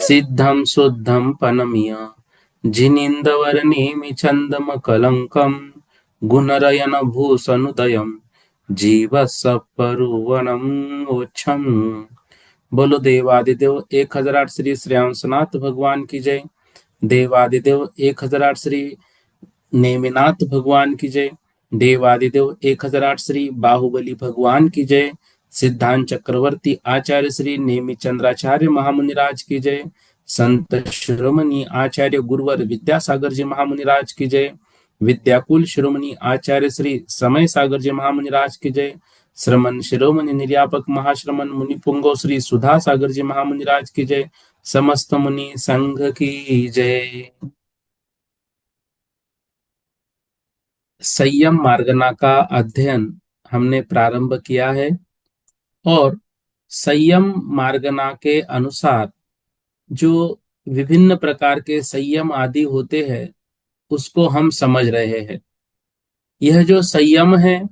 सिद्धं शुद्धं पनमिय जिनीन्द्रवर्णेमि चन्दमकलङ्कं गुणरयनभूषणोदयं जीवसपरुवनं ओच्छम। बोलो देवादिदेव 1008 श्री श्रेयांसनाथ भगवान की जय। देवादिदेव 1008 श्री नेमिनाथ भगवान की जय। देवादिदेव 1008 श्री बाहुबली भगवान की जय। सिद्धांत चक्रवर्ती आचार्य श्री नेमि चंद्राचार्य महामुनिराज की जय। संत शिरोमणि आचार्य गुरुवर विद्यासागर जी महामुनिराज की जय। विद्याकुल शिरोमणि आचार्य श्री समय सागर जी महामुनिराज की जय। श्रमण शिरोमणि निर्यापक महाश्रमण मुनि पुंगो श्री सुधा सागर जी महामुनिराज की जय। समस्त मुनि संघ की जय। संयम मार्गना का अध्ययन हमने प्रारंभ किया है और संयम मार्गना के अनुसार जो विभिन्न प्रकार के संयम आदि होते हैं उसको हम समझ रहे हैं। यह जो संयम है,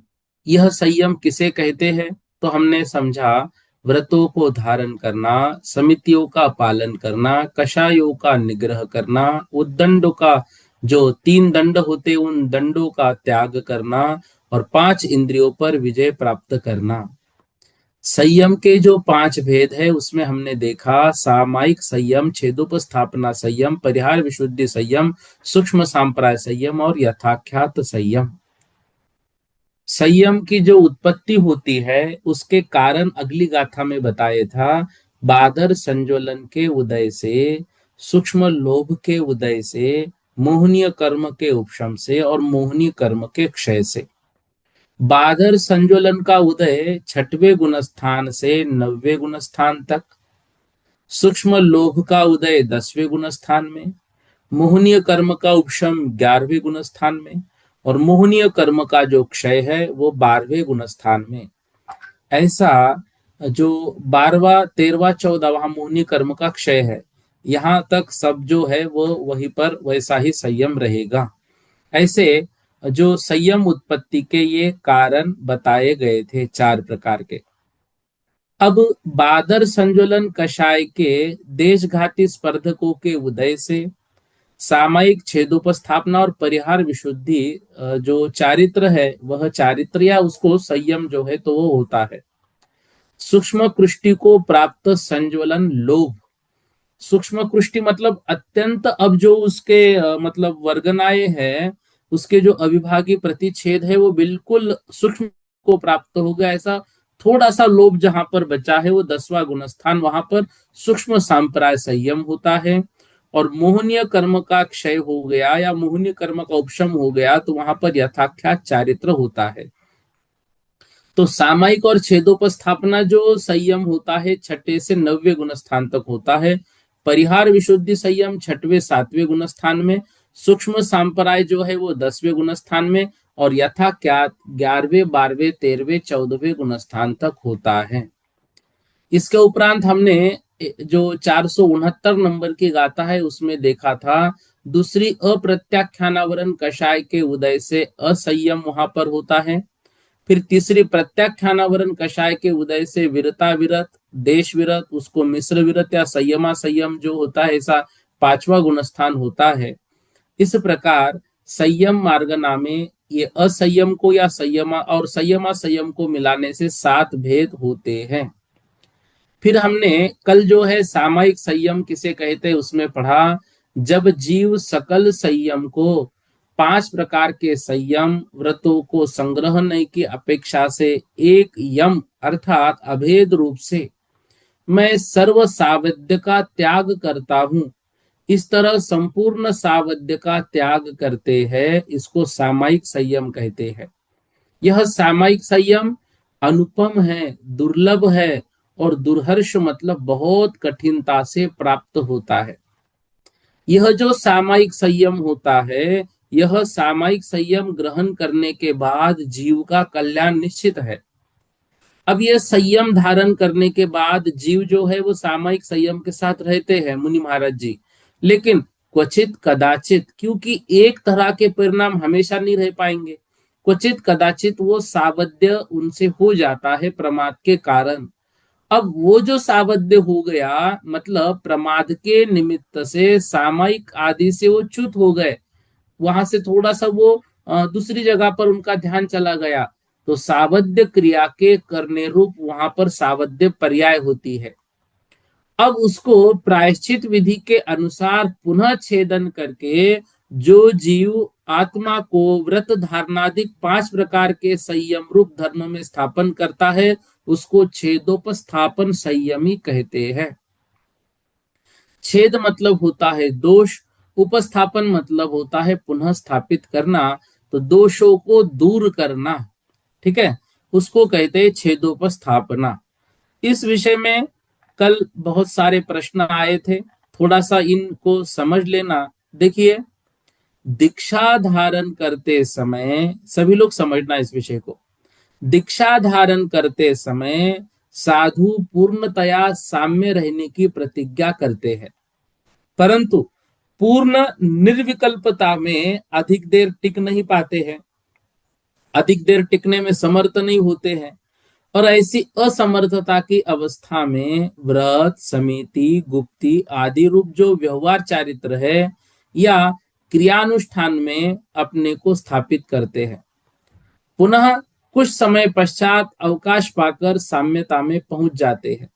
यह संयम किसे कहते हैं? तो हमने समझा व्रतों को धारण करना, समितियों का पालन करना, कषायों का निग्रह करना, उद्दंड का जो 3 दंड होते उन दंडों का त्याग करना और 5 इंद्रियों पर विजय प्राप्त करना। संयम के जो 5 भेद है उसमें हमने देखा सामायिक संयम, छेदोपस्थापना संयम, परिहार विशुद्धि संयम, सूक्ष्म सांप्राय संयम और यथाख्यात संयम। संयम की जो उत्पत्ति होती है उसके कारण अगली गाथा में बताया था। बादर संज्वलन के उदय से, सूक्ष्म लोभ के उदय से, मोहनीय कर्म के उपशम से और मोहनीय कर्म के क्षय से। बादर संज्वलन का उदय 6वें गुणस्थान से 9वें गुणस्थान तक, सूक्ष्म लोभ का उदय 10वें गुणस्थान में, मोहनीय कर्म का उपशम 11वें गुणस्थान में और मोहनीय कर्म का जो क्षय है वो 12वें गुणस्थान में। ऐसा जो 12वां 13वां 14वां मोहनीय कर्म का क्षय है, यहाँ तक सब जो है वो वहीं पर वैसा ही संयम रहेगा। ऐसे जो संयम उत्पत्ति के ये कारण बताए गए थे 4 प्रकार के। अब बादर संज्वलन कषाय के देशघाती स्पर्धकों के उदय से, सामायिक छेदोपस्थापना और परिहार विशुद्धि जो चारित्र है वह चारित्र या उसको संयम जो है तो वो होता है। सूक्ष्म कृष्टि को प्राप्त संज्वलन लोभ, सूक्ष्म कृष्टि मतलब अत्यंत, अब जो उसके मतलब वर्गनाए हैं उसके जो अविभागी प्रतिच्छेद है वो बिल्कुल सूक्ष्म को प्राप्त हो गया। ऐसा थोड़ा सा लोभ जहां पर बचा है वो 10वां गुणस्थान, वहां पर सूक्ष्म सांप्राय संयम होता है। और मोहनीय कर्म का क्षय हो गया या मोहनीय कर्म का उपशम हो गया तो वहां पर यथाख्यात चारित्र होता है। तो सामायिक और छेदोपस्थापना जो संयम होता है 6 से 9वें गुणस्थान तक होता है। परिहार विशुद्धि संयम 6वें 7वें गुणस्थान में, सूक्ष्म सांप्राय जो है वो 10वें गुणस्थान में और यथाख्यात 11वें 12वें 13वें 14वें गुणस्थान तक होता है। इसके उपरांत हमने जो 469 नंबर की गाथा है उसमें देखा था दूसरी अप्रत्याख्यानावरण कषाय के उदय से असंयम वहां पर होता है। फिर तीसरी प्रत्याख्यानावरण कषाय के उदय से विरता विरत, देश विरत, उसको मिश्र विरत या संयमा संयम जो होता है ऐसा 5वां गुणस्थान होता है। इस प्रकार संयम मार्गना में ये असंयम को या संयमा और संयमा संयम को मिलाने से 7 भेद होते हैं। फिर हमने कल जो है सामायिक संयम किसे कहते हैं उसमें पढ़ा, जब जीव सकल संयम को 5 प्रकार के संयम व्रतों को संग्रहण की अपेक्षा से एक यम अर्थात अभेद रूप से मैं सर्व सावध्य का त्याग करता हूं, इस तरह संपूर्ण सावध्य का त्याग करते हैं, इसको सामायिक संयम कहते हैं। यह सामायिक संयम अनुपम है, दुर्लभ है और दुर्हर्ष मतलब बहुत कठिनता से प्राप्त होता है। यह जो सामायिक संयम होता है, यह सामायिक संयम ग्रहण करने के बाद जीव का कल्याण निश्चित है। अब यह संयम धारण करने के बाद जीव जो है वो सामायिक संयम के साथ रहते हैं मुनि महाराज जी, लेकिन क्वचित कदाचित, क्योंकि एक तरह के परिणाम हमेशा नहीं रह पाएंगे, क्वचित कदाचित वो सावध्य उनसे हो जाता है प्रमाद के कारण। अब वो जो सावध्य हो गया मतलब प्रमाद के निमित्त से सामायिक आदि से वो च्युत हो गए, वहां से थोड़ा सा वो दूसरी जगह पर उनका ध्यान चला गया, तो सावध्य क्रिया के करने रूप वहां पर सावध्य पर्याय होती है। अब उसको प्रायश्चित विधि के अनुसार पुनः छेदन करके जो जीव आत्मा को व्रत धारणादिक 5 प्रकार के संयम रूप धर्म में स्थापन करता है, उसको छेदोपस्थापन संयमी कहते हैं। छेद मतलब होता है दोष, उपस्थापन मतलब होता है पुनः स्थापित करना, तो दोषों को दूर करना, ठीक है, उसको कहते हैं छेदोपस्थापना। इस विषय में कल बहुत सारे प्रश्न आए थे, थोड़ा सा इनको समझ लेना। देखिए, दीक्षा धारण करते समय सभी लोग समझना इस विषय को। दीक्षा धारण करते समय साधु पूर्णतया साम्य रहने की प्रतिज्ञा करते हैं, परंतु पूर्ण निर्विकल्पता में अधिक देर टिक नहीं पाते हैं, अधिक देर टिकने में समर्थ नहीं होते हैं, और ऐसी असमर्थता की अवस्था में व्रत, समिति, गुप्ति आदि रूप जो व्यवहार चारित्र है या क्रियानुष्ठान में अपने को स्थापित करते हैं। पुनः कुछ समय पश्चात अवकाश पाकर साम्यता में पहुंच जाते हैं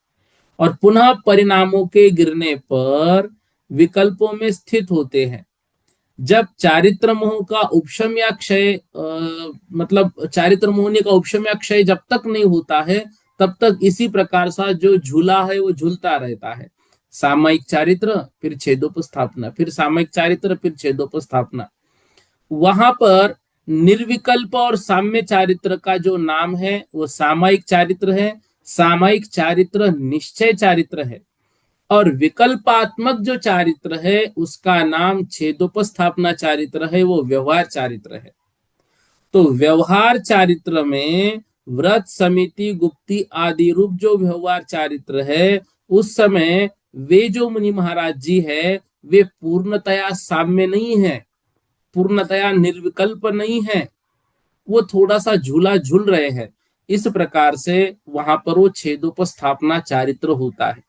और पुनः परिणामों के गिरने पर विकल्पों में स्थित होते हैं। जब चारित्र मोह का उपशम या क्षय मतलब चारित्र मोहनी का उपशम या क्षय जब तक नहीं होता है, तब तक इसी प्रकार सा जो झूला है वो झूलता रहता है। सामायिक चारित्र, फिर छेदोपस्थापना, फिर सामायिक चारित्र, फिर छेदोपस्थापना। वहां पर निर्विकल्प और साम्य चारित्र का जो नाम है वो सामायिक चारित्र है। सामायिक चारित्र निश्चय चारित्र है और विकल्पात्मक जो चारित्र है उसका नाम छेदोपस्थापना चारित्र है, वो व्यवहार चारित्र है। तो व्यवहार चारित्र में व्रत, समिति, गुप्ति आदि रूप जो व्यवहार चारित्र है, उस समय वे जो मुनि महाराज जी है वे पूर्णतया साम्य नहीं है, पूर्णतया निर्विकल्प नहीं है, वो थोड़ा सा झूला झूल रहे हैं। इस प्रकार से वहां पर वो छेदोपस्थापना चारित्र होता है।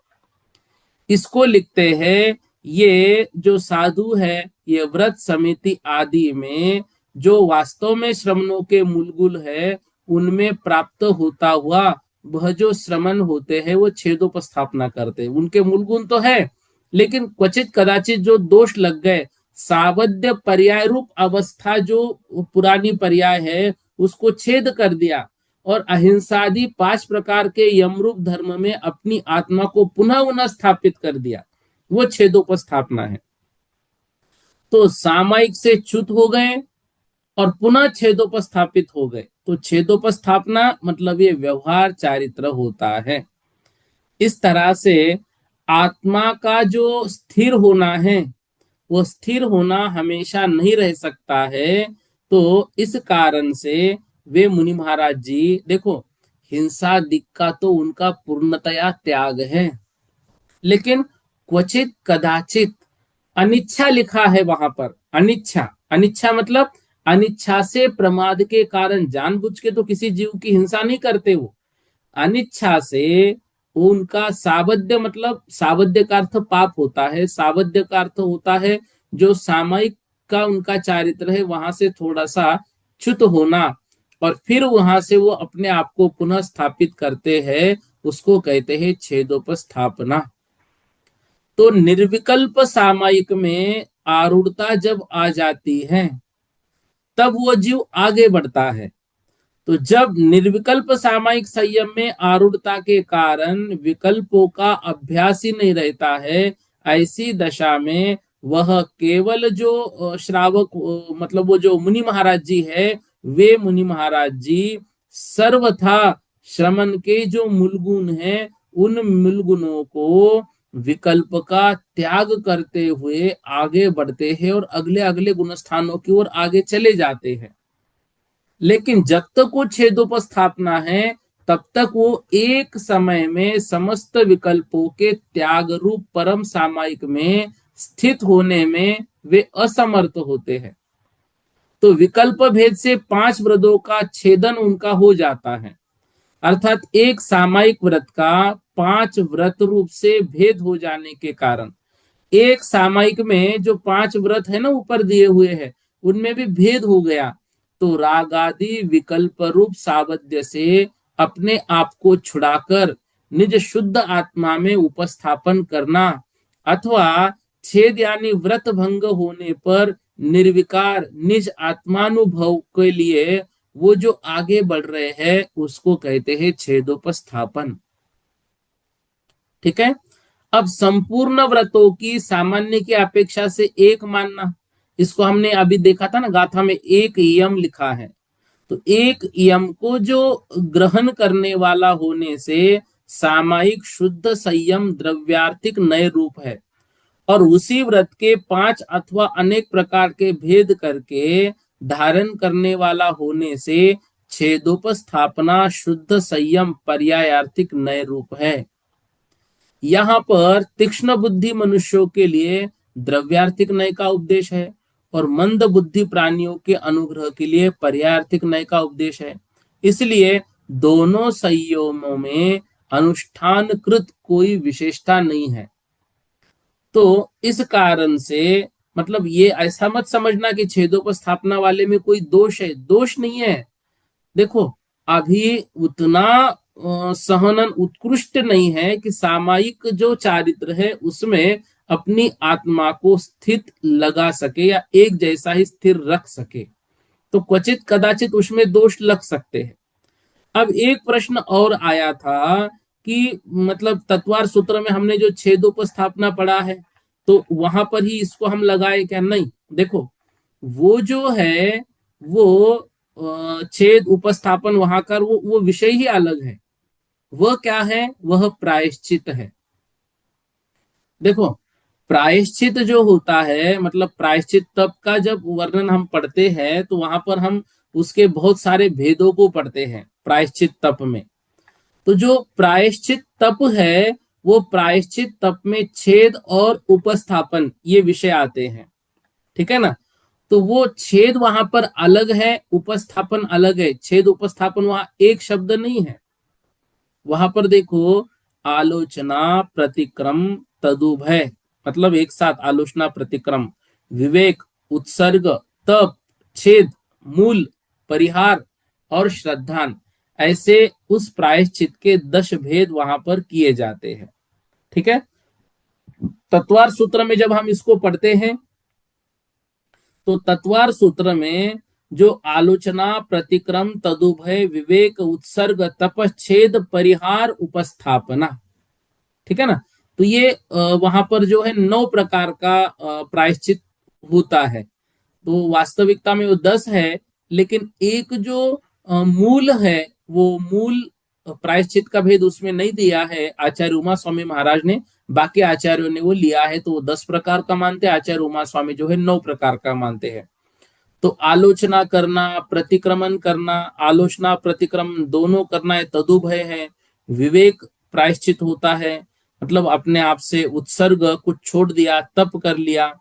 इसको लिखते हैं, ये जो साधु है ये व्रत, समिति आदि में जो वास्तव में श्रमणों के मूलगुण है उनमें प्राप्त होता हुआ वह जो श्रमण होते हैं वो छेदोपस्थापना करते हैं। उनके मूलगुण तो है, लेकिन क्वचित कदाचित जो दोष लग गए, सावध्य पर्याय रूप अवस्था जो पुरानी पर्याय है उसको छेद कर दिया और अहिंसादि 5 प्रकार के यमरूप धर्म में अपनी आत्मा को पुनः उन्हें स्थापित कर दिया, वो छेदोपस्थापना है। तो सामायिक से च्युत हो गए और पुनः छेदोपस्थापित हो गए, तो छेदोपस्थापना मतलब ये व्यवहार चारित्र होता है। इस तरह से आत्मा का जो स्थिर होना है वो स्थिर होना हमेशा नहीं रह सकता है। तो इस कारण से वे मुनि महाराज जी देखो, हिंसा दिक का तो उनका पूर्णतया त्याग है, लेकिन क्वचित कदाचित अनिच्छा लिखा है वहां पर। अनिच्छा, अनिच्छा मतलब अनिच्छा से प्रमाद के कारण, जानबूझ के तो किसी जीव की हिंसा नहीं करते वो, अनिच्छा से उनका सावध्य मतलब सावध्य का अर्थ पाप होता है, सावध्य का अर्थ होता है जो सामायिक का उनका चारित्र है वहां से थोड़ा सा च्युत होना और फिर वहां से वो अपने आप को पुनः स्थापित करते हैं, उसको कहते हैं छेदोपस्थापना। तो निर्विकल्प सामायिक में आरूढ़ता जब आ जाती है तब वो जीव आगे बढ़ता है। तो जब निर्विकल्प सामायिक संयम में आरूढ़ता के कारण विकल्पों का अभ्यास ही नहीं रहता है, ऐसी दशा में वह केवल जो श्रावक मतलब वो जो मुनि महाराज जी है, वे मुनि महाराज जी सर्वथा श्रमण के जो मूल गुण हैं उन मूल गुणों को विकल्प का त्याग करते हुए आगे बढ़ते हैं और अगले अगले गुण स्थानों की ओर आगे चले जाते हैं। लेकिन जब तक वो छेदोपस्थापना है, तब तक वो एक समय में समस्त विकल्पों के त्याग रूप परम सामायिक में स्थित होने में वे असमर्थ होते हैं। तो विकल्प भेद से 5 व्रतों का छेदन उनका हो जाता है, अर्थात एक सामायिक व्रत का 5 व्रत रूप से भेद हो जाने के कारण एक सामायिक में जो 5 व्रत है ना ऊपर दिए हुए हैं, उनमें भी भेद हो गया। तो रागादि विकल्प रूप सावध्य से अपने आप को छुड़ाकर निज शुद्ध आत्मा में उपस्थापन करना, अथवा छेद यानी व्रत भंग होने पर निर्विकार निज आत्मानुभव के लिए वो जो आगे बढ़ रहे हैं उसको कहते हैं छेदोपस्थापन। ठीक है। अब संपूर्ण व्रतों की सामान्य की अपेक्षा से एक मानना, इसको हमने अभी देखा था ना, गाथा में एक यम लिखा है। तो एक यम को जो ग्रहण करने वाला होने से सामायिक शुद्ध संयम द्रव्यार्थिक नए रूप है, और उसी व्रत के 5 अथवा अनेक प्रकार के भेद करके धारण करने वाला होने से छेदोपस्थापना शुद्ध संयम पर्यायार्थिक नए रूप है। यहाँ पर तीक्ष्ण बुद्धि मनुष्यों के लिए द्रव्यार्थिक नय का उपदेश है, और मंद बुद्धि प्राणियों के अनुग्रह के लिए पर्यायार्थिक नय का उपदेश है। इसलिए दोनों संयमों में अनुष्ठानकृत कोई विशेषता नहीं है। तो इस कारण से मतलब ये ऐसा मत समझना कि छेदोपस्थापना वाले में कोई दोष है, दोष नहीं है। देखो, अभी उतना सहनन उत्कृष्ट नहीं है कि सामायिक जो चारित्र है उसमें अपनी आत्मा को स्थित लगा सके या एक जैसा ही स्थिर रख सके। तो क्वचित कदाचित उसमें दोष लग सकते हैं। अब एक प्रश्न और आया था कि मतलब तत्वार सूत्र में हमने जो छेदोपस्थापना पढ़ा है, तो वहां पर ही इसको हम लगाए क्या? नहीं, देखो, वो जो है वो छेद उपस्थापन वहां का वो विषय ही अलग है। वह क्या है? वह प्रायश्चित है। देखो, प्रायश्चित जो होता है, मतलब प्रायश्चित तप का जब वर्णन हम पढ़ते हैं तो वहां पर हम उसके बहुत सारे भेदों को पढ़ते हैं प्रायश्चित तप में। तो जो प्रायश्चित तप है, वो प्रायश्चित तप में छेद और उपस्थापन ये विषय आते हैं। ठीक है ना? तो वो छेद वहां पर अलग है, उपस्थापन अलग है। छेद उपस्थापन वहां एक शब्द नहीं है। वहां पर देखो, आलोचना प्रतिक्रम तदुभय, मतलब एक साथ आलोचना प्रतिक्रम, विवेक, उत्सर्ग, तप, छेद, मूल, परिहार और श्रद्धान, ऐसे उस प्रायश्चित के 10 भेद वहां पर किए जाते हैं। ठीक है। तत्वार सूत्र में जब हम इसको पढ़ते हैं तो तत्वार सूत्र में जो आलोचना प्रतिक्रम तदुभय विवेक उत्सर्ग तपच्छेद परिहार उपस्थापना, ठीक है ना, तो ये वहां पर जो है 9 प्रकार का प्रायश्चित होता है। तो वास्तविकता में वो 10 है, लेकिन एक जो मूल है, वो मूल प्रायश्चित का भेद उसमें नहीं दिया है आचार्य उमा स्वामी महाराज ने। बाकी आचार्यों ने वो लिया है, तो वो 10 प्रकार का मानते हैं। आचार्य उमा स्वामी जो है 9 प्रकार का मानते हैं। तो आलोचना करना, प्रतिक्रमण करना, आलोचना प्रतिक्रमण दोनों करना है, तदुभय है। विवेक प्रायश्चित होता है, मतलब अपने आप से उत्सर्ग कुछ छोड़ दिया, तप कर लिया।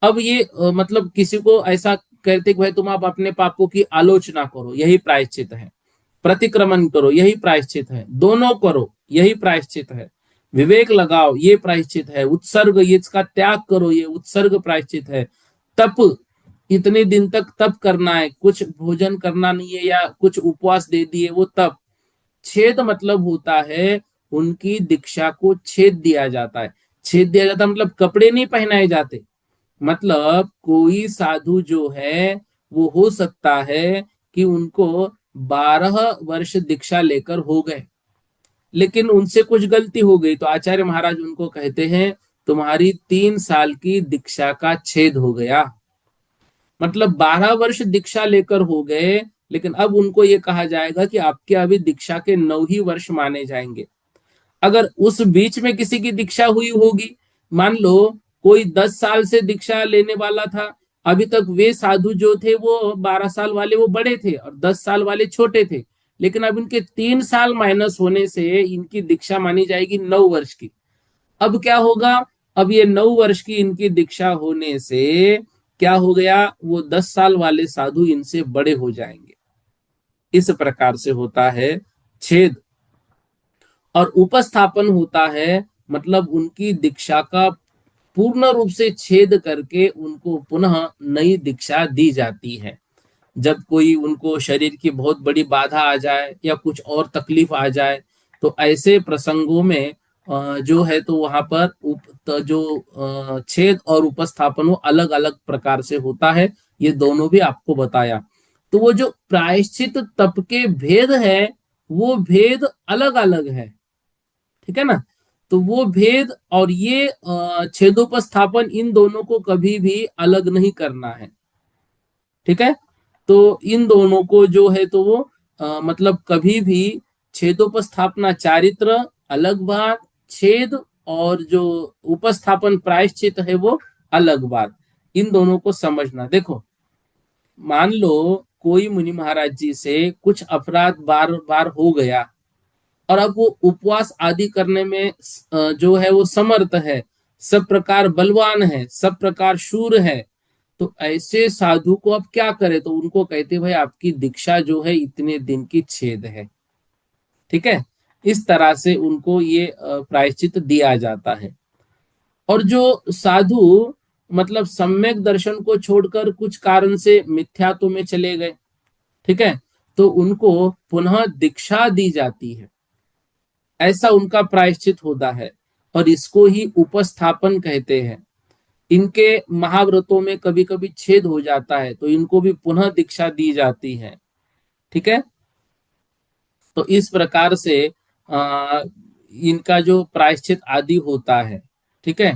अब ये मतलब किसी को ऐसा कहते कि भाई तुम आप अपने पापों की आलोचना करो, यही प्रायश्चित है। प्रतिक्रमण करो, यही प्रायश्चित है। दोनों करो, यही प्रायश्चित है। विवेक लगाओ, ये प्रायश्चित है। उत्सर्ग, ये इसका त्याग करो, ये उत्सर्ग प्रायश्चित है। तप, इतने दिन तक तप करना है, कुछ भोजन करना नहीं है या कुछ उपवास दे दिए, वो तप। छेद मतलब होता है उनकी दीक्षा को छेद दिया जाता है। छेद दिया जाता मतलब कपड़े नहीं पहनाए जाते। मतलब कोई साधु जो है वो हो सकता है कि उनको 12 वर्ष दीक्षा लेकर हो गए, लेकिन उनसे कुछ गलती हो गई, तो आचार्य महाराज उनको कहते हैं तुम्हारी 3 साल की दीक्षा का छेद हो गया। मतलब 12 वर्ष दीक्षा लेकर हो गए, लेकिन अब उनको ये कहा जाएगा कि आपके अभी दीक्षा के 9 ही वर्ष माने जाएंगे। अगर उस बीच में किसी की दीक्षा हुई होगी, मान लो कोई 10 साल से दीक्षा लेने वाला था, अभी तक वे साधु जो थे वो 12 साल वाले वो बड़े थे और 10 साल वाले छोटे थे, लेकिन अब इनके 3 साल माइनस होने से इनकी दीक्षा मानी जाएगी 9 वर्ष की। अब क्या होगा, अब ये 9 वर्ष की इनकी दीक्षा होने से क्या हो गया, वो 10 साल वाले साधु इनसे बड़े हो जाएंगे। इस प्रकार से होता है छेद। और उपस्थापन होता है मतलब उनकी दीक्षा का पूर्ण रूप से छेद करके उनको पुनः नई दीक्षा दी जाती है। जब कोई उनको शरीर की बहुत बड़ी बाधा आ जाए या कुछ और तकलीफ आ जाए, तो ऐसे प्रसंगों में जो है तो वहां पर जो छेद और उपस्थापन वो अलग अलग प्रकार से होता है। ये दोनों भी आपको बताया। तो वो जो प्रायश्चित तप के भेद है, वो भेद अलग अलग है। ठीक है ना। तो वो भेद और ये छेदोपस्थापन, इन दोनों को कभी भी अलग नहीं करना है। ठीक है। तो इन दोनों को जो है तो वो मतलब कभी भी छेदोपस्थापना चारित्र अलग बात, छेद और जो उपस्थापन प्रायश्चित है वो अलग बात। इन दोनों को समझना। देखो, मान लो कोई मुनि महाराज जी से कुछ अपराध बार बार हो गया, और अब वो उपवास आदि करने में जो है वो समर्थ है, सब प्रकार बलवान है, सब प्रकार शूर है। तो ऐसे साधु को अब क्या करे, तो उनको कहते भाई आपकी दीक्षा जो है इतने दिन की छेद है। ठीक है। इस तरह से उनको ये प्रायश्चित दिया जाता है। और जो साधु मतलब सम्यक दर्शन को छोड़कर कुछ कारण से मिथ्यात्व में चले गए, ठीक है, तो उनको पुनः दीक्षा दी जाती है। ऐसा उनका प्रायश्चित होता है। और इसको ही उपस्थापन कहते हैं। इनके महाव्रतों में कभी कभी छेद हो जाता है, तो इनको भी पुनः दीक्षा दी जाती है। ठीक है। तो इस प्रकार से इनका जो प्रायश्चित आदि होता है। ठीक है।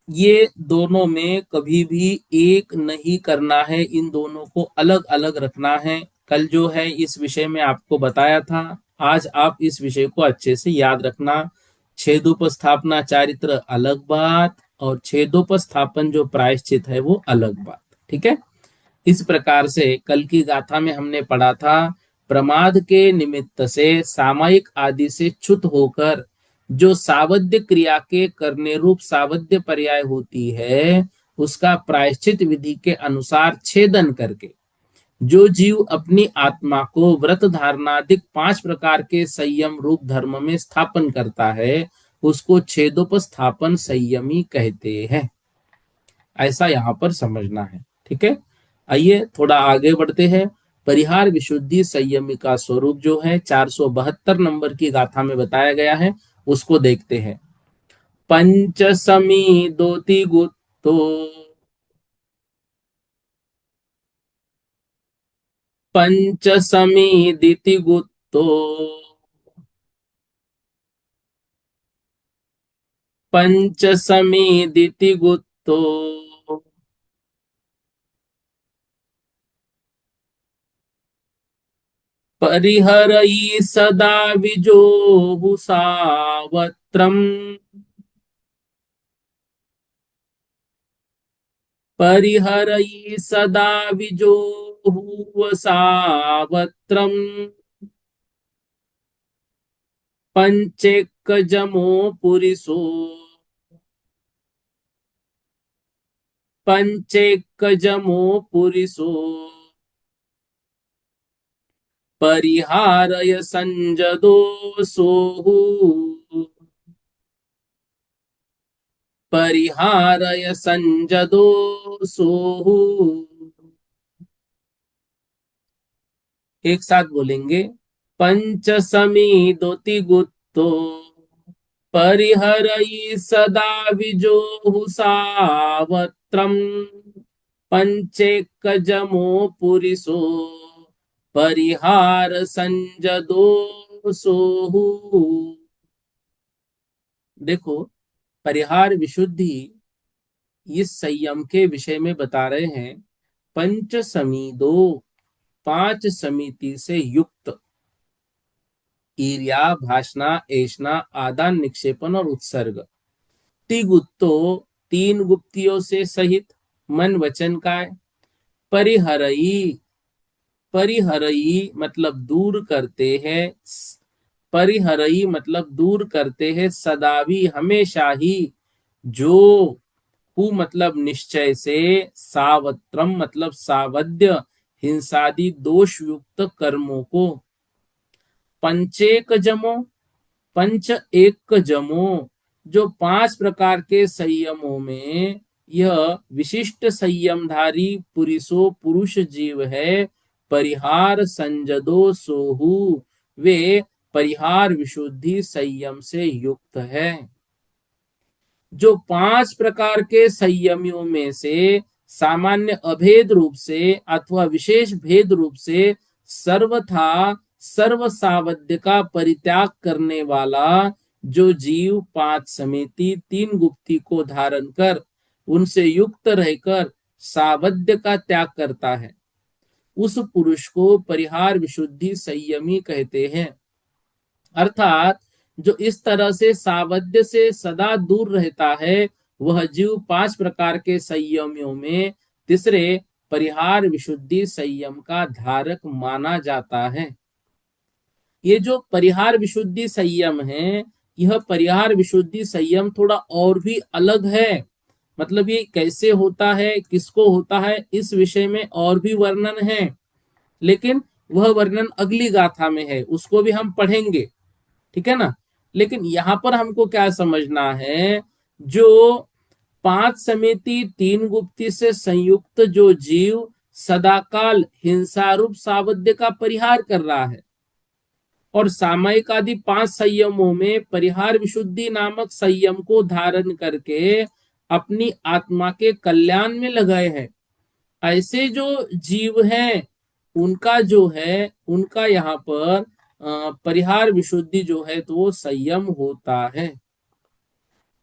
ये दोनों में कभी भी एक नहीं करना है, इन दोनों को अलग अलग रखना है। कल जो है इस विषय में आपको बताया था, आज आप इस विषय को अच्छे से याद रखना। छेदोपस्थापना चारित्र अलग बात, और छेदोपस्थापन जो प्रायश्चित है वो अलग बात। ठीक है। इस प्रकार से कल की गाथा में हमने पढ़ा था, प्रमाद के निमित्त से सामायिक आदि से च्युत होकर जो सावध्य क्रिया के करने रूप सावध्य पर्याय होती है, उसका प्रायश्चित विधि के अनुसार छेदन करके जो जीव अपनी आत्मा को व्रत धारणादिक 5 प्रकार के संयम रूप धर्म में स्थापन करता है, उसको छेदोपस्थापन संयमी कहते हैं। ऐसा यहाँ पर समझना है। ठीक है। आइए थोड़ा आगे बढ़ते हैं। परिहार विशुद्धि संयमी का स्वरूप जो है 472 नंबर की गाथा में बताया गया है, उसको देखते हैं। पंच समी दोति गुत्तो, पंच समी दिति गुत्तो, पंच समी दिति गुत्तो, परिहरई सदा विजोहु सावत्रम, परिहरई सदा विजोहु सावत्रम, पंचेकजमो पुरिसो, पंचेकजमो पुरिसो, परिहारय संजदो सोहु, परिहारय संजदो सोहु। एक साथ बोलेंगे। पंच समी दोति गुत्तो, परिहरई सदा विजोहु सावत्रम, पंचेकजमो पुरिसो, परिहार संजदो सोहु। देखो, परिहार विशुद्धि इस संयम के विषय में बता रहे हैं। पंच समी दो, 5 समिति से युक्त, ईर्या भाषणा ऐषणा आदान निक्षेपण और उत्सर्ग। तिगुत्तो तीन गुप्तियों से सहित मन वचन काय। परिहरई, परिहरई मतलब दूर करते हैं, परिहरई मतलब दूर करते हैं, सदा भी हमेशा ही। जो कु मतलब निश्चय से, सावत्रम मतलब सावध्य, हिंसादि दोष युक्त कर्मों को। पंचेक जमो, पंच एक जमो जो पांच प्रकार के संयमों में यह विशिष्ट संयमधारी पुरुषो पुरुष जीव है। परिहार संजदो सोहु, वे परिहार विशुद्धि संयम से युक्त है। जो पांच प्रकार के संयमियों में से सामान्य अभेद रूप से अथवा विशेष भेद रूप से सर्वथा सर्व सावध्य का परित्याग करने वाला जो जीव पांच समिति तीन गुप्ति को धारण कर उनसे युक्त रहकर सावध्य का त्याग करता है, उस पुरुष को परिहार विशुद्धि संयमी कहते हैं। अर्थात जो इस तरह से सावध्य से सदा दूर रहता है, वह जीव पांच प्रकार के संयमियों में तीसरे परिहार विशुद्धि संयम का धारक माना जाता है। ये जो परिहार विशुद्धि संयम है, यह परिहार विशुद्धि संयम थोड़ा और भी अलग है। मतलब ये कैसे होता है, किसको होता है, इस विषय में और भी वर्णन है, लेकिन वह वर्णन अगली गाथा में है, उसको भी हम पढ़ेंगे, ठीक है ना। लेकिन यहां पर हमको क्या समझना है, जो पांच समिति तीन गुप्ति से संयुक्त जो जीव सदाकाल हिंसा रूप सावध्य का परिहार कर रहा है और सामयिक आदि पांच संयमों में परिहार विशुद्धि नामक संयम को धारण करके अपनी आत्मा के कल्याण में लगाए हैं, ऐसे जो जीव हैं उनका जो है, उनका यहाँ पर परिहार विशुद्धि जो है तो वो संयम होता है,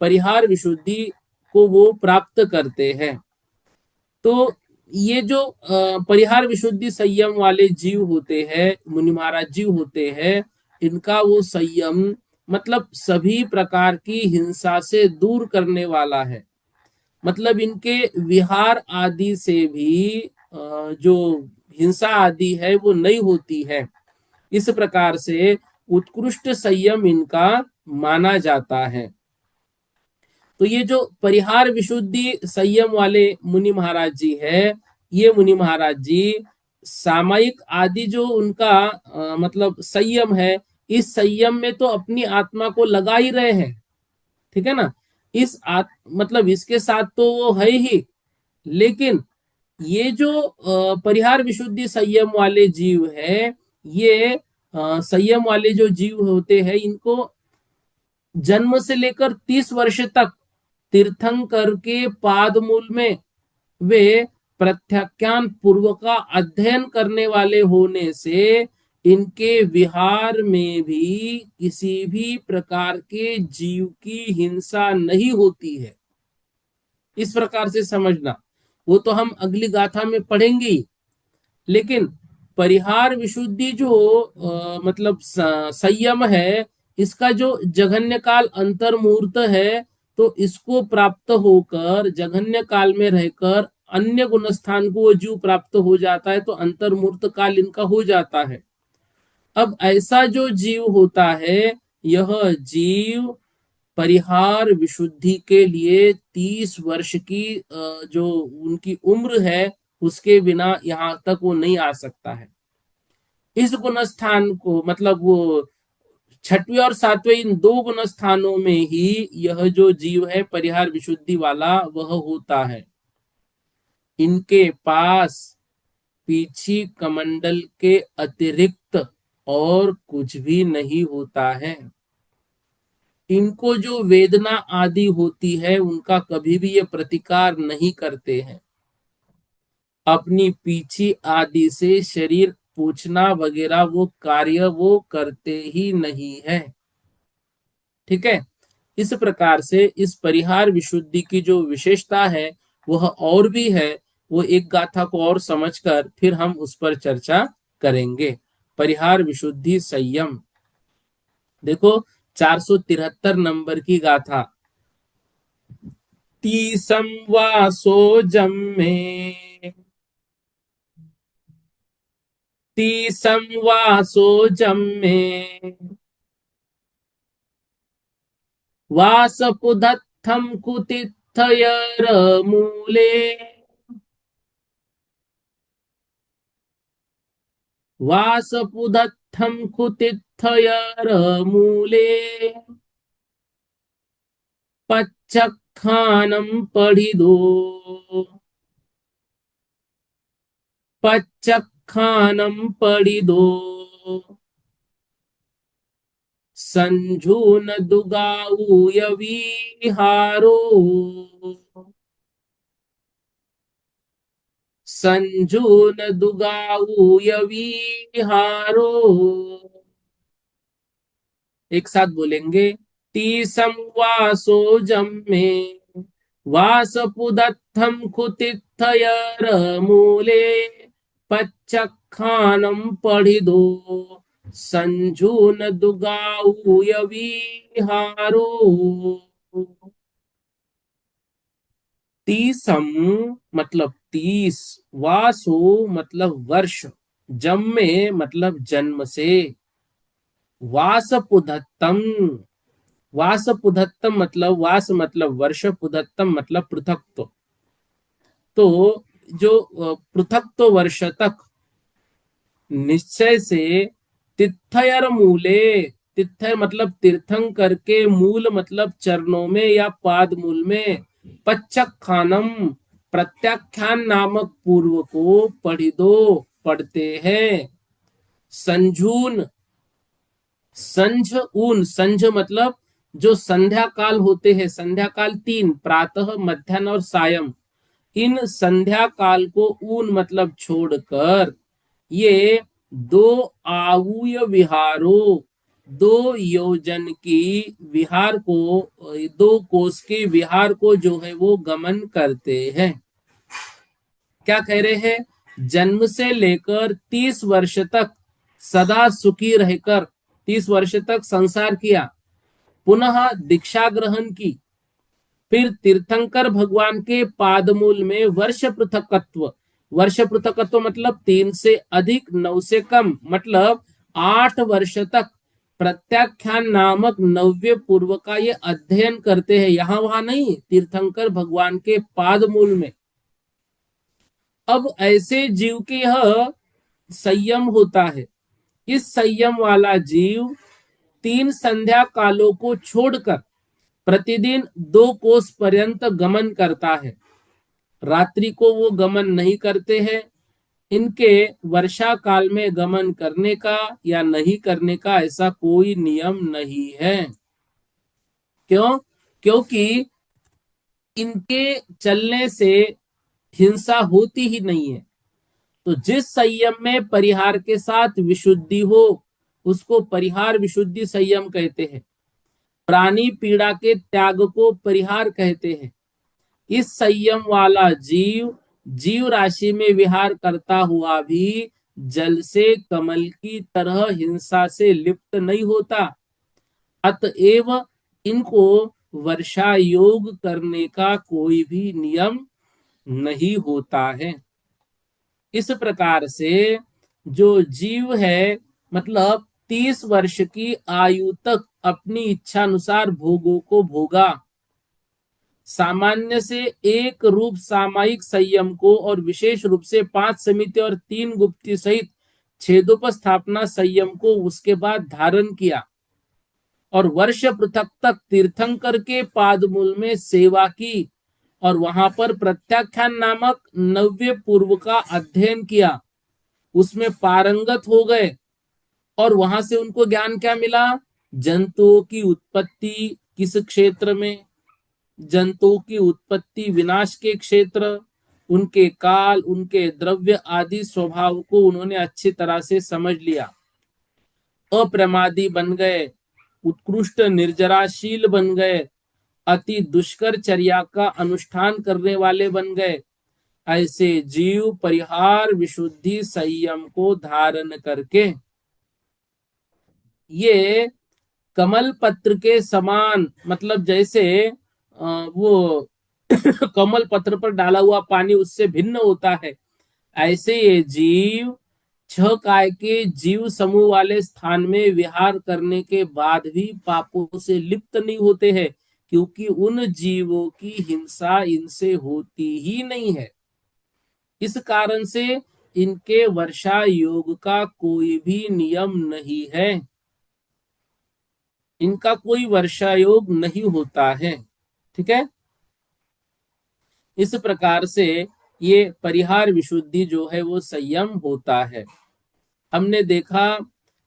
परिहार विशुद्धि को वो प्राप्त करते हैं। तो ये जो परिहार विशुद्धि संयम वाले जीव होते हैं, मुनि महाराज जीव होते हैं, इनका वो संयम मतलब सभी प्रकार की हिंसा से दूर करने वाला है। मतलब इनके विहार आदि से भी जो हिंसा आदि है वो नहीं होती है। इस प्रकार से उत्कृष्ट संयम इनका माना जाता है। तो ये जो परिहार विशुद्धि संयम वाले मुनि महाराज जी है, ये मुनि महाराज जी सामयिक आदि जो उनका मतलब संयम है, इस संयम में तो अपनी आत्मा को लगा ही रहे हैं, ठीक है ना। मतलब इसके साथ तो वो है ही, लेकिन ये जो परिहार विशुद्धि संयम वाले जीव है, ये संयम वाले जो जीव होते हैं, इनको जन्म से लेकर 30 वर्ष तक तीर्थंकर के पादमूल में वे प्रत्याख्यान पूर्व का अध्ययन करने वाले होने से इनके विहार में भी किसी भी प्रकार के जीव की हिंसा नहीं होती है। इस प्रकार से समझना, वो तो हम अगली गाथा में पढ़ेंगे। लेकिन परिहार विशुद्धि जो मतलब संयम है, इसका जो जघन्य काल अंतर्मूर्त है, तो इसको प्राप्त होकर जघन्य काल में रहकर अन्य गुणस्थान को जीव प्राप्त हो जाता है, तो अंतर्मूर्त काल इनका हो जाता है। अब ऐसा जो जीव होता है, यह जीव परिहार विशुद्धि के लिए 30 वर्ष की जो उनकी उम्र है, उसके बिना यहां तक वो नहीं आ सकता है। इस गुणस्थान को मतलब वो छठवें और सातवें इन दो गुण स्थानों में ही यह जो जीव है परिहार विशुद्धि वाला वह होता है। इनके पास पीछी कमंडल के अतिरिक्त और कुछ भी नहीं होता है। इनको जो वेदना आदि होती है उनका कभी भी ये प्रतिकार नहीं करते हैं। अपनी पीछी आदि से शरीर पूछना वगैरह वो कार्य वो करते ही नहीं है, ठीक है। इस प्रकार से इस परिहार विशुद्धि की जो विशेषता है वह और भी है, वो एक गाथा को और समझकर फिर हम उस पर चर्चा करेंगे। परिहार विशुद्धि संयम। देखो 473 नंबर की गाथा। तीसम वासो जम्मे, तीसम वासो जम्मे, वासपुदत्थम कुतिथयर मूले, वासपुदत्थम कुतिथयर मूले, पच्चखानम पढ़िदो, पच्चखानम पढ़िदो, संजून दुगाऊ यविहारो, संजून दुगाऊ यविहारो। एक साथ बोलेंगे। तीसम वासो जम्मे, वासपुदत्थम कुतिथयर मूले, पच्चखानम पढ़िदो, संजून दुगाऊ यविहारो। तीसम मतलब 30, वासो मतलब वर्ष, जम्मे मतलब जन्म से, वासपुधत्तम, वासपुधत्तम मतलब वास मतलब वर्ष, पुधत्तम मतलब पृथक्त्व। तो जो पृथक्त्व वर्ष तक निश्चय से, तिथयर मूले, तिथय मतलब तीर्थंकर के, मूल मतलब चरणों में या पाद मूल में, पच्चक खानम प्रत्याख्यान नामक पूर्व को पढ़ी दो, पढ़ते हैं। संझून, संझ ऊन, संझ मतलब जो संध्या काल होते हैं, संध्या काल तीन, प्रातः मध्यान्ह और सायं, इन संध्या काल को ऊन मतलब छोड़कर, ये दो आवुय विहारो, दो योजन की विहार को, दो कोस के विहार को जो है वो गमन करते हैं। क्या कह रहे हैं? जन्म से लेकर 30 वर्ष तक सदा सुखी रहकर, 30 वर्ष तक संसार किया, पुनः दीक्षा ग्रहण की, फिर तीर्थंकर भगवान के पादमूल में वर्ष पृथकत्व, वर्ष पृथकत्व मतलब 3 से अधिक, 9 से कम मतलब 8 वर्ष तक प्रत्याख्यान नामक नव्य पूर्व का ये अध्ययन करते हैं, यहां वहां नहीं, तीर्थंकर भगवान के पादमूल में। अब ऐसे जीव के यह संयम होता है। इस संयम वाला जीव 3 संध्या कालों को छोड़कर प्रतिदिन 2 कोस पर्यंत गमन करता है। रात्रि को वो गमन नहीं करते हैं। इनके वर्षा काल में गमन करने का या नहीं करने का ऐसा कोई नियम नहीं है। क्यों? क्योंकि इनके चलने से हिंसा होती ही नहीं है। तो जिस संयम में परिहार के साथ विशुद्धि हो, उसको परिहार विशुद्धि संयम कहते हैं। प्राणी पीड़ा के त्याग को परिहार कहते हैं। इस संयम वाला जीव जीव राशि में विहार करता हुआ भी जल से कमल की तरह हिंसा से लिप्त नहीं होता। अतएव इनको वर्षा योग करने का कोई भी नियम नहीं होता है। इस प्रकार से जो जीव है, मतलब 30 वर्ष की आयु तक अपनी इच्छा अनुसार भोगों को भोगा, सामान्य से एक रूप सामायिक संयम को और विशेष रूप से 5 समिति और 3 गुप्ती सहित छेदोपस्थापना संयम को उसके बाद धारण किया, और वर्ष पृथक तक तीर्थंकर के पादमूल में सेवा की, और वहां पर प्रत्याख्यान नामक नव्य पूर्व का अध्ययन किया, उसमें पारंगत हो गए। और वहां से उनको ज्ञान क्या मिला? जंतुओं की उत्पत्ति किस क्षेत्र में, जंतुओं की उत्पत्ति विनाश के क्षेत्र, उनके काल, उनके द्रव्य आदि स्वभाव को उन्होंने अच्छी तरह से समझ लिया। अप्रमादी बन गए, उत्कृष्ट निर्जराशील बन गए, अति दुष्कर चर्या का अनुष्ठान करने वाले बन गए। ऐसे जीव परिहार विशुद्धि संयम को धारण करके ये कमल पत्र के समान, मतलब जैसे वो कमल पत्र पर डाला हुआ पानी उससे भिन्न होता है, ऐसे ये जीव छह काय के जीव समूह वाले स्थान में विहार करने के बाद भी पापों से लिप्त नहीं होते हैं, क्योंकि उन जीवों की हिंसा इनसे होती ही नहीं है। इस कारण से इनके वर्षा योग का कोई भी नियम नहीं है, इनका कोई वर्षा योग नहीं होता है। ठीक है। इस प्रकार से ये परिहार विशुद्धि जो है वो संयम होता है। हमने देखा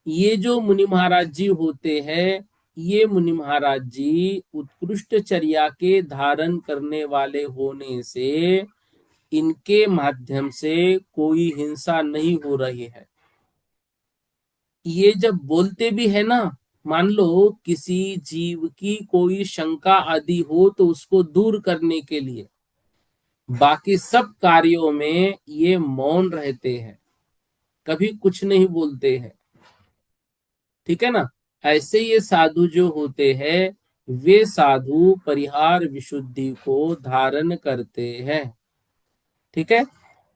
ये जो मुनि महाराज जी होते हैं, ये मुनि महाराज जी उत्कृष्ट चर्या के धारण करने वाले होने से इनके माध्यम से कोई हिंसा नहीं हो रही है। ये जब बोलते भी है ना, मान लो किसी जीव की कोई शंका आदि हो तो उसको दूर करने के लिए बाकी सब कार्यों में ये मौन रहते हैं, कभी कुछ नहीं बोलते हैं। ठीक है ना। ऐसे ये साधु जो होते हैं, वे साधु परिहार विशुद्धि को धारण करते हैं। ठीक है।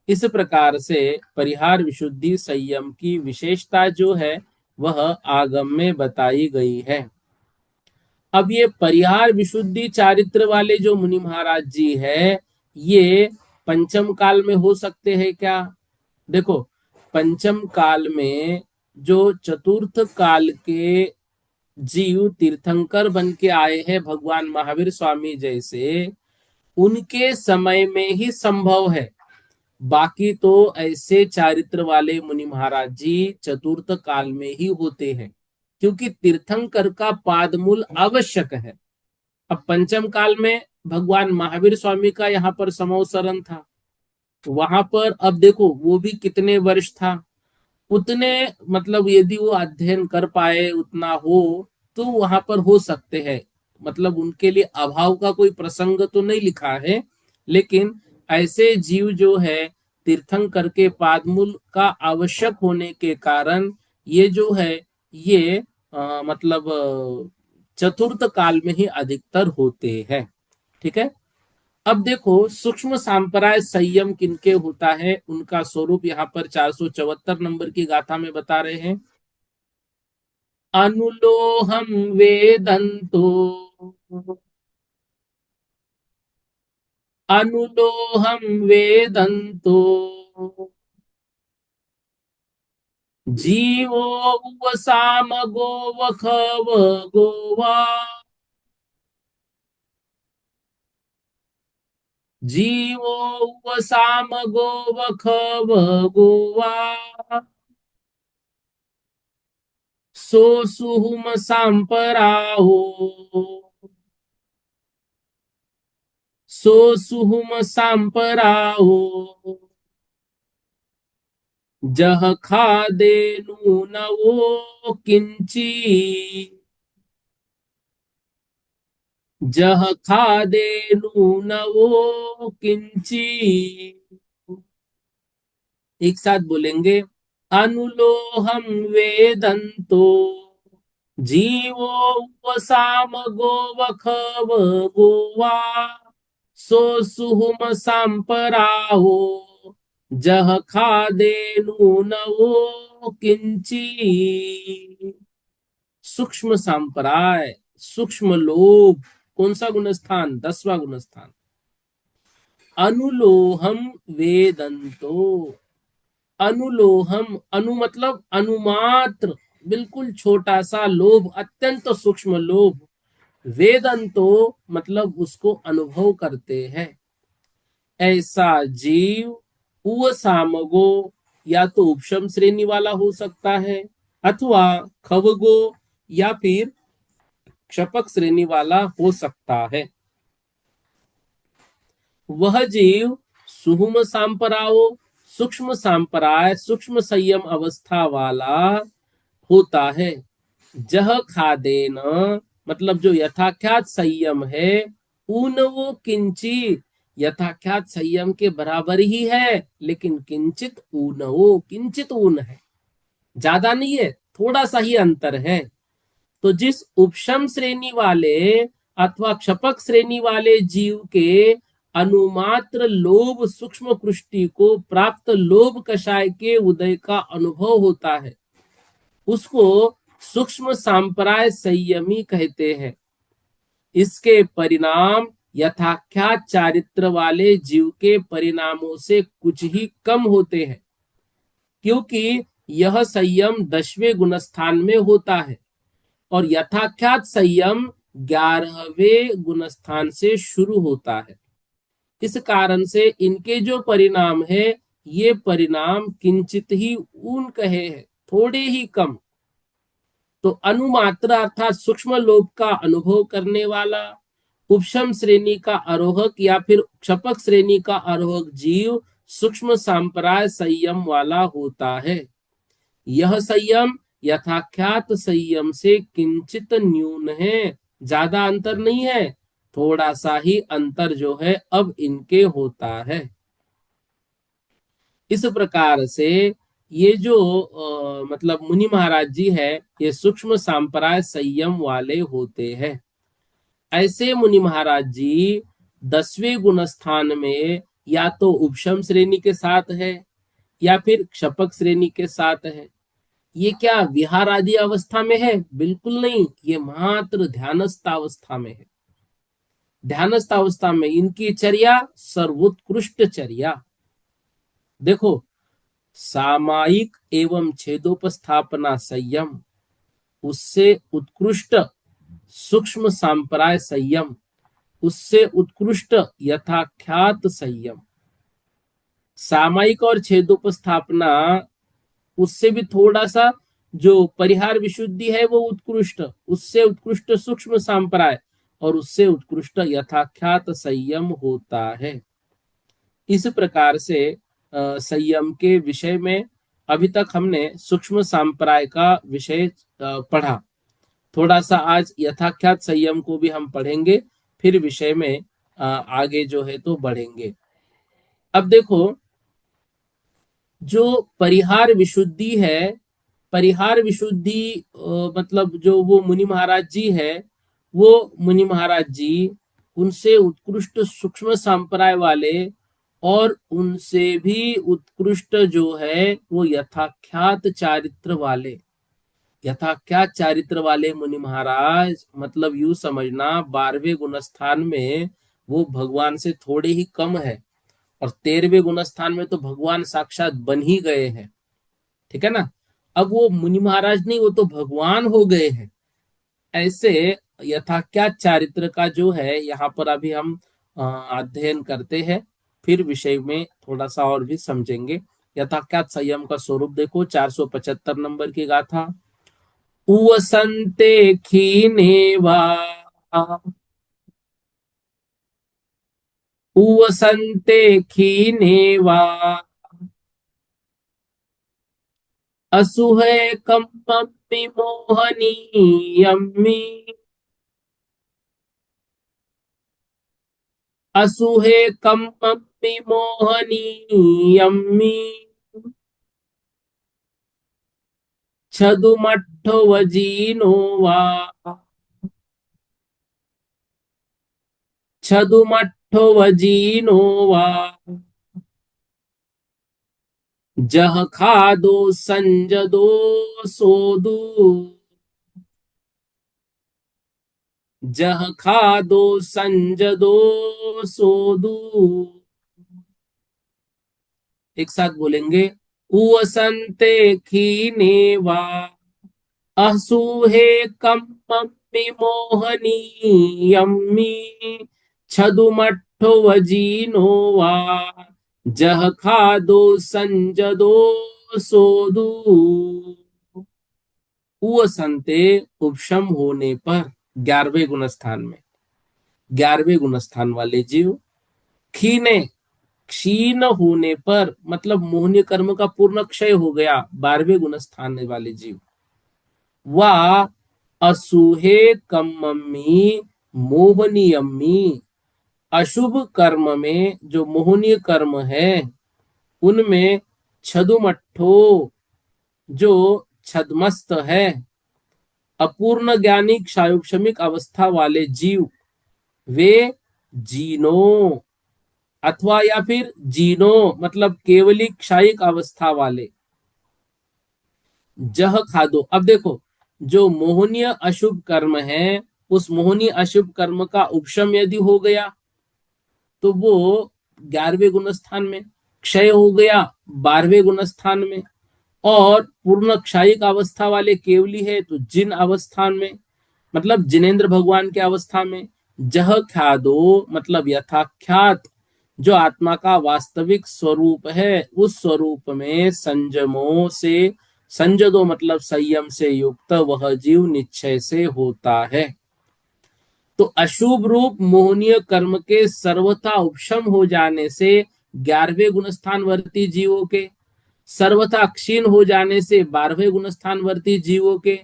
इस प्रकार से परिहार विशुद्धि संयम की विशेषता जो है वह आगम में बताई गई है। अब ये परिहार विशुद्धि चारित्र वाले जो मुनि महाराज जी है, ये पंचम काल में हो सकते हैं क्या? देखो, पंचम काल में जो चतुर्थ काल के जीव तीर्थंकर बन के आए हैं भगवान महावीर स्वामी जैसे, उनके समय में ही संभव है। बाकी तो ऐसे चारित्र वाले मुनि महाराज जी चतुर्थ काल में ही होते हैं, क्योंकि तीर्थंकर का पादमूल आवश्यक है। अब पंचम काल में भगवान महावीर स्वामी का यहाँ पर समवसरण था, वहां पर अब देखो वो भी कितने वर्ष था, उतने मतलब यदि वो अध्ययन कर पाए उतना हो तो वहां पर हो सकते हैं। मतलब उनके लिए अभाव का कोई प्रसंग तो नहीं लिखा है, लेकिन ऐसे जीव जो है तीर्थंकर के पादमूल का आवश्यक होने के कारण ये जो है ये मतलब चतुर्थ काल में ही अधिकतर होते हैं। ठीक है। अब देखो सूक्ष्म सांप्राय संयम किनके होता है, उनका स्वरूप यहाँ पर 474 नंबर की गाथा में बता रहे हैं। अनुलोहम वेदंतो, अनुलोहम वेदंतो जीवो वसाम गोवखव गोवा, जीवो वसाम गोवखव गोवा, सो सुहुम सांपराहो, सो सुहुम सांपराहो, जह खादे नूनवो किंची, जह खादे नूनवो किंची। एक साथ बोलेंगे, अनुलोहम वेदंतो जीवो वसाम गोवखव गोवा, सो सुहुम सांपराहो, जह खादे नूनवो किंची। सूक्ष्म सांपराय, सूक्ष्म लोभ, कौन सा गुणस्थान? 10वां गुणस्थान। अनुलोहम वेदंतो, अनुलोहम, अनु मतलब अनुमात्र, बिल्कुल छोटा सा लोभ, अत्यंत सूक्ष्म लोभ। वेदंतो मतलब उसको अनुभव करते हैं। ऐसा जीव उव सामगो, या तो उपशम श्रेणी वाला हो सकता है, अथवा खवगो, या फिर क्षपक श्रेणी वाला हो सकता है। वह जीव सुहुम सांपराओ, सूक्ष्म सांपराय, सूक्ष्म संयम अवस्था वाला होता है। जह खादेन मतलब जो यथाख्यात संयम है, ऊन वो किंचित, यथाख्यात संयम के बराबर ही है, लेकिन किंचित ऊन वो, किंचित ऊन है, ज्यादा नहीं है, थोड़ा सा ही अंतर है। तो जिस उपशम श्रेणी वाले अथवा क्षपक श्रेणी वाले जीव के अनुमात्र लोभ सूक्ष्म कृष्टि को प्राप्त लोभ कषाय के उदय का अनुभव होता है, उसको सूक्ष्म सांप्राय संयमी कहते हैं। इसके परिणाम यथाख्यात चारित्र वाले जीव के परिणामों से कुछ ही कम होते हैं, क्योंकि यह संयम 10वें गुणस्थान में होता है और यथाख्यात संयम 11वें गुणस्थान से शुरू होता है। इस कारण से इनके जो परिणाम है, ये परिणाम किंचित ही ऊन कहे हैं, थोड़े ही कम। तो अनुमात्र अर्थात सूक्ष्म लोभ का अनुभव करने वाला उपशम श्रेणी का आरोहक या फिर क्षपक श्रेणी का आरोहक जीव सूक्ष्म सांप्राय संयम वाला होता है। यह संयम यथाख्यात संयम से किंचित न्यून है, ज्यादा अंतर नहीं है, थोड़ा सा ही अंतर जो है अब इनके होता है। इस प्रकार से ये जो मतलब मुनि महाराज जी है, ये सूक्ष्म सांप्राय संयम वाले होते हैं। ऐसे मुनि महाराज जी 10वें गुण स्थान में या तो उपशम श्रेणी के साथ है या फिर क्षपक श्रेणी के साथ है। ये क्या विहार आदि अवस्था में है? बिल्कुल नहीं, ये मात्र ध्यानस्थ अवस्था में है। ध्यानस्थ अवस्था में इनकी चर्या सर्वोत्कृष्ट चर्या। देखो, सामायिक एवं छेदोपस्थापना संयम, उससे उत्कृष्ट सूक्ष्म सांप्राय संयम, उससे उत्कृष्ट यथाख्यात संयम। सामायिक और छेदोपस्थापना, उससे भी थोड़ा सा जो परिहार विशुद्धि है वो उत्कृष्ट, उससे उत्कृष्ट सूक्ष्म सांप्राय और उससे उत्कृष्ट यथाख्यात संयम होता है। इस प्रकार से संयम के विषय में अभी तक हमने सूक्ष्म सांप्राय का विषय पढ़ा। थोड़ा सा आज यथाख्यात संयम को भी हम पढ़ेंगे, फिर विषय में आगे जो है तो बढ़ेंगे। अब देखो, जो परिहार विशुद्धि है, परिहार विशुद्धि मतलब जो वो मुनि महाराज जी है, वो मुनि महाराज जी उनसे उत्कृष्ट सूक्ष्म संप्राय वाले और उनसे भी उत्कृष्ट जो है वो यथाख्यात चारित्र वाले, यथाख्यात चारित्र वाले मुनि महाराज, मतलब यूं समझना 12वें गुणस्थान में वो भगवान से थोड़े ही कम है और 13वें गुणस्थान में तो भगवान साक्षात बन ही गए हैं। ठीक है ना। अब वो मुनि महाराज नहीं, वो तो भगवान हो गए हैं। ऐसे यथाख्यात चारित्र का जो है यहाँ पर अभी हम अध्ययन करते हैं, फिर विषय में थोड़ा सा और भी समझेंगे। यथाख्यात संयम का स्वरूप देखो, 475 नंबर की गाथा। उवसन्ते खीने वा, उवसन्ते खीने वा, असुहे कम्पम्पि मोहनीयम्मि, असुहे कम्पम्पि मोहनीयम्मि, छदुमट्ठो वजीनो वा, छदुमट्ठो वजीनो वा, जह खादो संजदो सोदू, जह खादो संजदो सोदू। एक साथ बोलेंगे, उवसन्ते खीने वा, असुहे कम्पम्पि मोहनीयम्मि, छदुमट्ठो वजीनो वा, जह खादो संजदो सोदू। उवसन्ते उपशम होने पर 11वें गुणस्थान में, 11वें गुणस्थान वाले जीव, खीने क्षीण होने पर, मतलब मोहनीय कर्म का पूर्ण क्षय हो गया, 12वें गुणस्थान वाले जीव, वा असूहे कम्मम्मी मोहनीयम्मी, अशुभ कर्म में जो मोहनीय कर्म है उनमें छदुमट्ठो, जो छदमस्त है, अपूर्ण ज्ञानी क्षायोक्षमिक अवस्था वाले जीव वे जीनो, अथवा या फिर जीनो मतलब केवली क्षायिक अवस्था वाले। जह खादो, अब देखो जो मोहनीय अशुभ कर्म है, उस मोहनीय अशुभ कर्म का उपशम यदि हो गया तो वो 11वें गुण स्थान में, क्षय हो गया 12वें गुण स्थान में, और पूर्ण क्षायिक अवस्था वाले केवली है तो जिन अवस्थान में, मतलब जिनेन्द्र भगवान के अवस्था में। जह ख्यादो मतलब यथाख्यात जो आत्मा का वास्तविक स्वरूप है, उस स्वरूप में संयमों से, संजदो मतलब संयम से युक्त वह जीव निश्चय से होता है। तो अशुभ रूप मोहनीय कर्म के सर्वथा उपशम हो जाने से 11वें गुणस्थानवर्ती जीवों के, सर्वथा क्षीण हो जाने से 12वें गुणस्थानवर्ती जीवों के,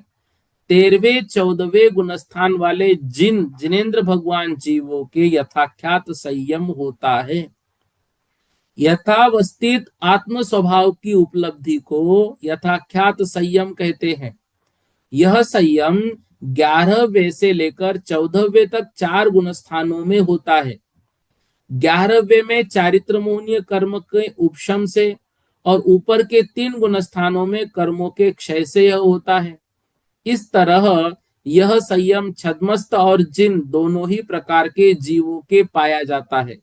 13वें 14वें गुणस्थान वाले जिन जिनेन्द्र भगवान जीवों के यथाख्यात संयम होता है। यथावस्थित आत्म स्वभाव की उपलब्धि को यथाख्यात संयम कहते हैं। यह संयम 11वें से लेकर 14वें तक 4 गुणस्थानों में होता है। 11वें में चारित्र मोहनीय कर्म के उपशम से, और ऊपर के 3 गुणस्थानों में कर्मों के क्षय से यह होता है। इस तरह यह संयम छद्मस्त और जिन दोनों ही प्रकार के जीवों के पाया जाता है।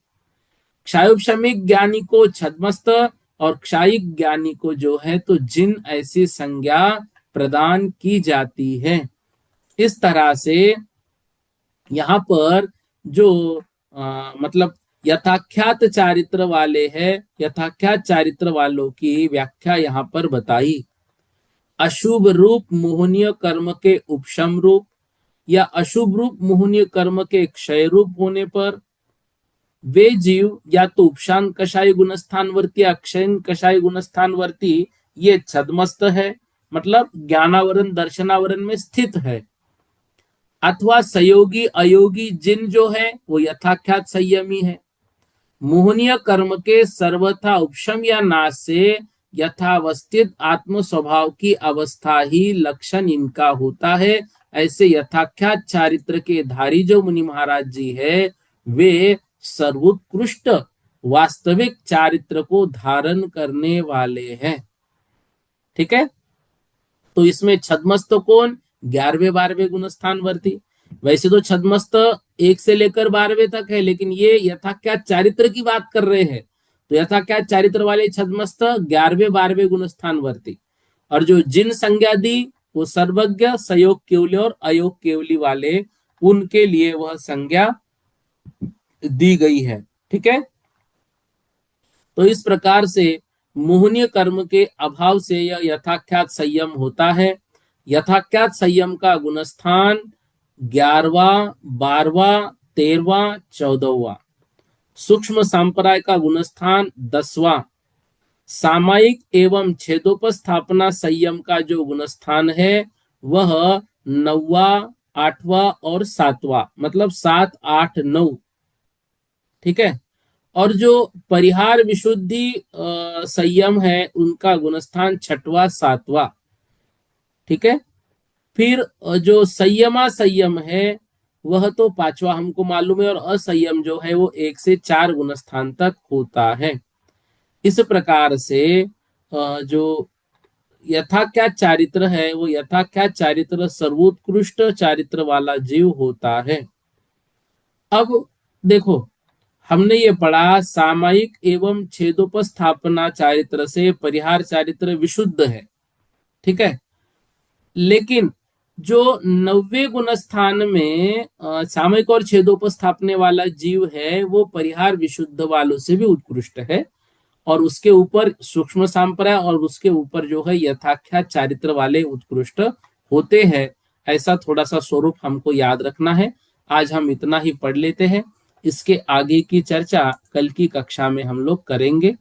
क्षायोपशमिक ज्ञानी को छद्मस्त और क्षायिक ज्ञानी को जो है तो जिन ऐसी संज्ञा प्रदान की जाती है। इस तरह से यहाँ पर जो मतलब यथाख्यात चारित्र वाले हैं, यथाख्यात चारित्र वालों की व्याख्या यहाँ पर बताई। अशुभ रूप मोहनीय कर्म के उपशम रूप या अशुभ रूप मोहनीय कर्म के क्षय रूप होने पर वे जीव या तो उपशान कषाय गुणस्थानवर्ती, अक्षयन कषाय गुणस्थानवर्ती, ये छद्मस्त है मतलब ज्ञानावरण दर्शनावरण में स्थित है, अथवा संयोगी अयोगी जिन जो है वो यथाख्यात संयमी है। मोहनीय कर्म के सर्वथा उपशम या नाश से यथावस्थित आत्म स्वभाव की अवस्था ही लक्षण इनका होता है। ऐसे यथाख्यात चारित्र के धारी जो मुनि महाराज जी है वे सर्वोत्कृष्ट वास्तविक चारित्र को धारण करने वाले हैं। ठीक है, तो इसमें छद्मस्त कौन? 11वें 12वें गुणस्थानवर्ती। वैसे तो छद्मस्त 1 से लेकर 12वें तक है, लेकिन ये यथाख्यात चारित्र की बात कर रहे हैं, तो यथाख्यात चारित्र वाले छद्मस्त 11वें 12वें गुणस्थानवर्ती, और जो जिन संज्ञा दी वो सर्वज्ञ सयोग केवली और अयोग केवली वाले, उनके लिए वह संज्ञा दी गई है। ठीक है, तो इस प्रकार से मोहनीय कर्म के अभाव से यह यथाख्यात संयम होता है। यथाख्यात संयम का गुणस्थान 11वां 12वां 13वां 14वां, सूक्ष्म संप्रदाय का गुणस्थान 10वां, सामायिक एवं छेदोपस्थापना संयम का जो गुणस्थान है वह 9वां 8वां और 7वां, मतलब 7 8 9। ठीक है, और जो परिहार विशुद्धि संयम है उनका गुणस्थान 6वां 7वां। ठीक है, फिर जो संयमा संयम है वह तो 5वां हमको मालूम है, और असंयम जो है वो 1 से 4 गुणस्थान तक होता है। इस प्रकार से जो यथाख्यात चारित्र है वो यथाख्यात चारित्र सर्वोत्कृष्ट चारित्र वाला जीव होता है। अब देखो हमने ये पढ़ा सामायिक एवं छेदोपस्थापना चारित्र से परिहार चारित्र विशुद्ध है। ठीक है, लेकिन जो 9वें गुण स्थान में सामयिक और छेदोपस्थापने वाला जीव है वो परिहार विशुद्ध वालों से भी उत्कृष्ट है, और उसके ऊपर सूक्ष्म सांप्रदाय और उसके ऊपर जो है यथाख्यात चारित्र वाले उत्कृष्ट होते हैं। ऐसा थोड़ा सा स्वरूप हमको याद रखना है। आज हम इतना ही पढ़ लेते हैं, इसके आगे की चर्चा कल की कक्षा में हम लोग करेंगे।